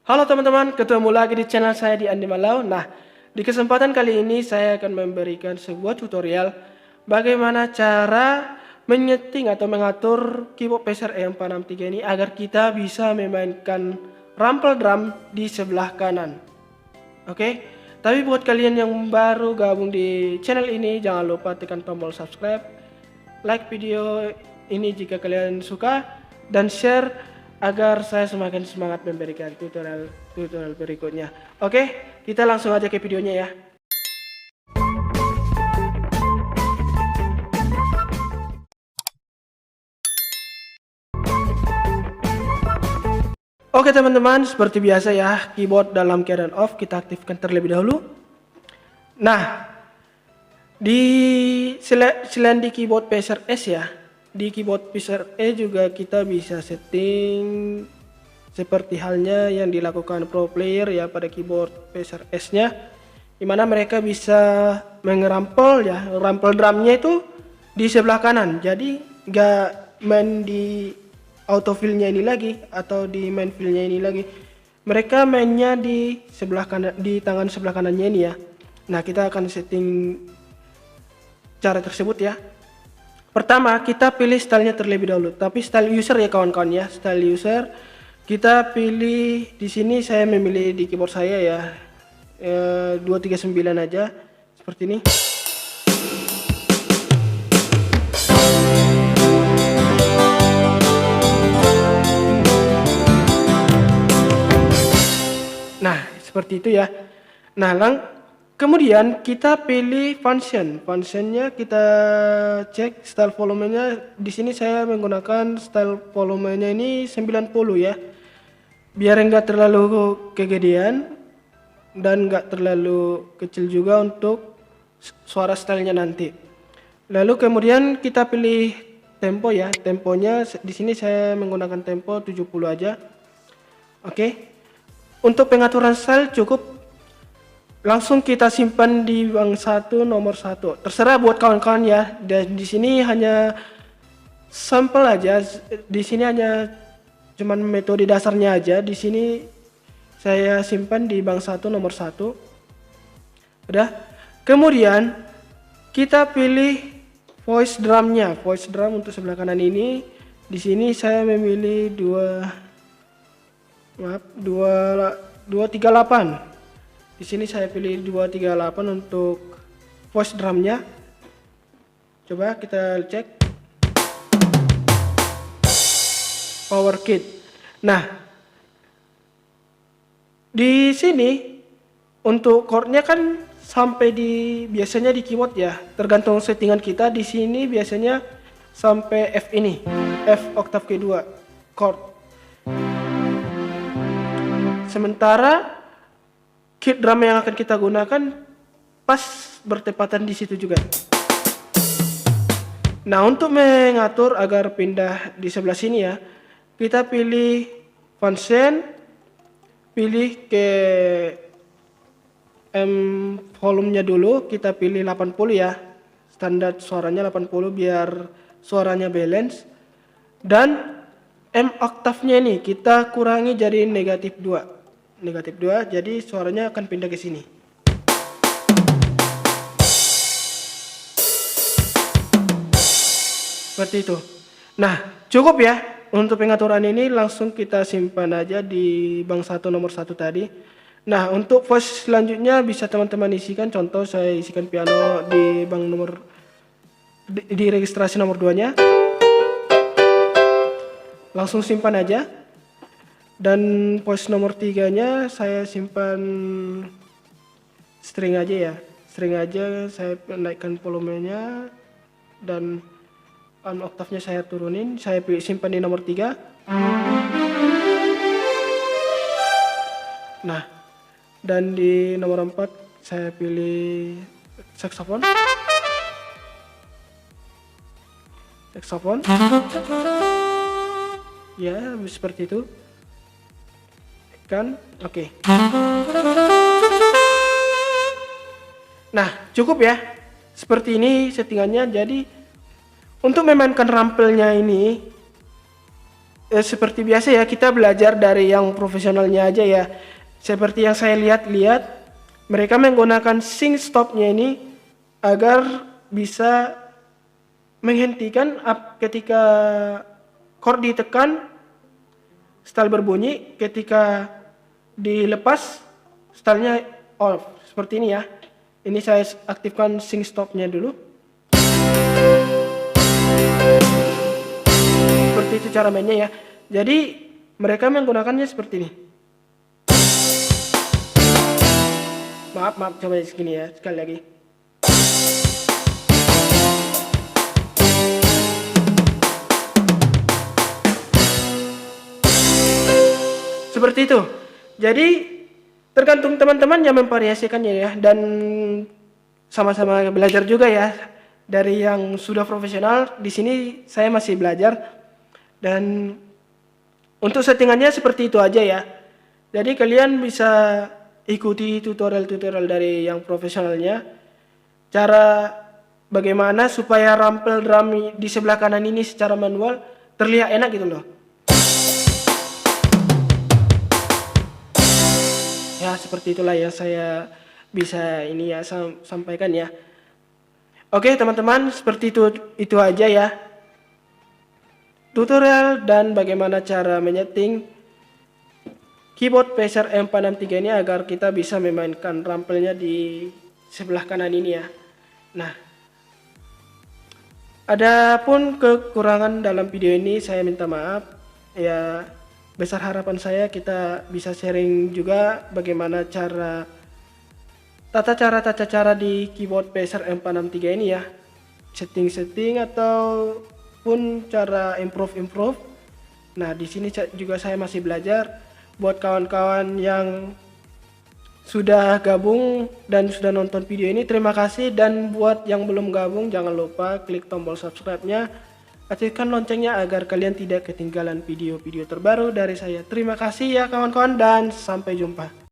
Halo teman-teman, ketemu lagi di channel saya di Andi Malau. Nah, di kesempatan kali ini saya akan memberikan sebuah tutorial bagaimana cara menyeting atau mengatur keyboard Pacer E463 ini agar kita bisa memainkan rumple drum di sebelah kanan. Oke, tapi buat kalian yang baru gabung di channel ini, jangan lupa tekan tombol subscribe, like video ini jika kalian suka, dan share agar saya semakin semangat memberikan tutorial berikutnya. Oke, kita langsung aja ke videonya ya. Oke teman-teman, seperti biasa ya, keyboard dalam keadaan off kita aktifkan terlebih dahulu. Nah, selain di keyboard Pacer S ya, di keyboard Pacer E juga kita bisa setting seperti halnya yang dilakukan pro player ya pada keyboard Pacer S-nya, dimana mereka bisa mengerampel ya, rampel drumnya itu di sebelah kanan, jadi nggak main di autofill-nya ini lagi atau di main fill-nya ini lagi, mereka mainnya di sebelah kanan, di tangan sebelah kanannya ini ya. Nah, kita akan setting cara tersebut ya. Pertama, kita pilih stylenya terlebih dahulu, tapi style user ya kawan-kawan ya, style user. Kita pilih di sini, saya memilih di keyboard saya ya, 239 aja, seperti ini. Nah, seperti itu ya. Nah, kemudian kita pilih functionnya kita cek style volumenya. Di sini saya menggunakan style volumenya ini 90 ya, biar enggak terlalu kegedean dan enggak terlalu kecil juga untuk suara stylenya nanti. Lalu kemudian kita pilih tempo ya, temponya di sini saya menggunakan tempo 70 aja. Oke. Untuk pengaturan style cukup langsung kita simpan di bank 1 nomor 1. Terserah buat kawan-kawan ya. Dan di sini hanya sampel aja. Di sini hanya cuman metode dasarnya aja. Di sini saya simpan di bank 1 nomor 1. Udah. Kemudian kita pilih voice drumnya. Voice drum untuk sebelah kanan ini. Di sini saya memilih 238. Di sini saya pilih 238 untuk voice drumnya. Coba kita cek power kit. Nah, di sini untuk chordnya kan sampai biasanya di keyboard ya, tergantung settingan kita. Di sini biasanya sampai F ini, F oktav kedua chord. Sementara kit drum yang akan kita gunakan pas bertepatan di situ juga. Nah, untuk mengatur agar pindah di sebelah sini ya, kita pilih function, pilih ke volumenya dulu, kita pilih 80 ya, standar suaranya 80 biar suaranya balance. Dan oktavnya ini kita kurangi jadi negatif 2, jadi suaranya akan pindah ke sini. Seperti itu. Nah, cukup ya untuk pengaturan ini, langsung kita simpan aja di bank 1 nomor 1 tadi. Nah, untuk voice selanjutnya bisa teman-teman isikan, contoh saya isikan piano di bank nomor di registrasi nomor 2-nya. Langsung simpan aja. Dan voice nomor 3-nya saya simpan string aja ya. String aja saya naikkan volumenya dan oktavnya saya turunin. Saya simpan di nomor 3. Nah, dan di nomor 4 saya pilih saxophone. Ya, seperti itu. Kan? Oke. Nah, cukup ya. Seperti ini settingannya. Jadi untuk memainkan rampelnya ini seperti biasa ya, kita belajar dari yang profesionalnya aja ya. Seperti yang saya lihat-lihat, mereka menggunakan sync stopnya ini agar bisa menghentikan ketika chord ditekan, style berbunyi, ketika dilepas, stylenya off. Seperti ini ya. Ini saya aktifkan sync stopnya dulu. Seperti itu cara mainnya ya. Jadi mereka menggunakannya seperti ini. Maaf, coba segini ya, sekali lagi. Seperti itu. Jadi tergantung teman-teman yang memvariasikannya ya, dan sama-sama belajar juga ya. Dari yang sudah profesional, di sini saya masih belajar, dan untuk settingannya seperti itu aja ya. Jadi kalian bisa ikuti tutorial-tutorial dari yang profesionalnya, cara bagaimana supaya rampel drum di sebelah kanan ini secara manual terlihat enak gitu loh. Ya seperti itulah yang saya bisa ini ya sampaikan ya. Oke teman-teman, seperti itu aja ya tutorial dan bagaimana cara menyeting keyboard Pacer M463 ini agar kita bisa memainkan rampelnya di sebelah kanan ini ya. Nah, adapun kekurangan dalam video ini saya minta maaf ya. Besar harapan saya kita bisa sharing juga bagaimana tata cara di keyboard Pacer M463 ini ya, setting ataupun cara improve. Nah di sini juga saya masih belajar. Buat kawan-kawan yang sudah gabung dan sudah nonton video ini, terima kasih. Dan buat yang belum gabung, jangan lupa klik tombol subscribe-nya, aktifkan loncengnya agar kalian tidak ketinggalan video-video terbaru dari saya. Terima kasih ya kawan-kawan, dan sampai jumpa.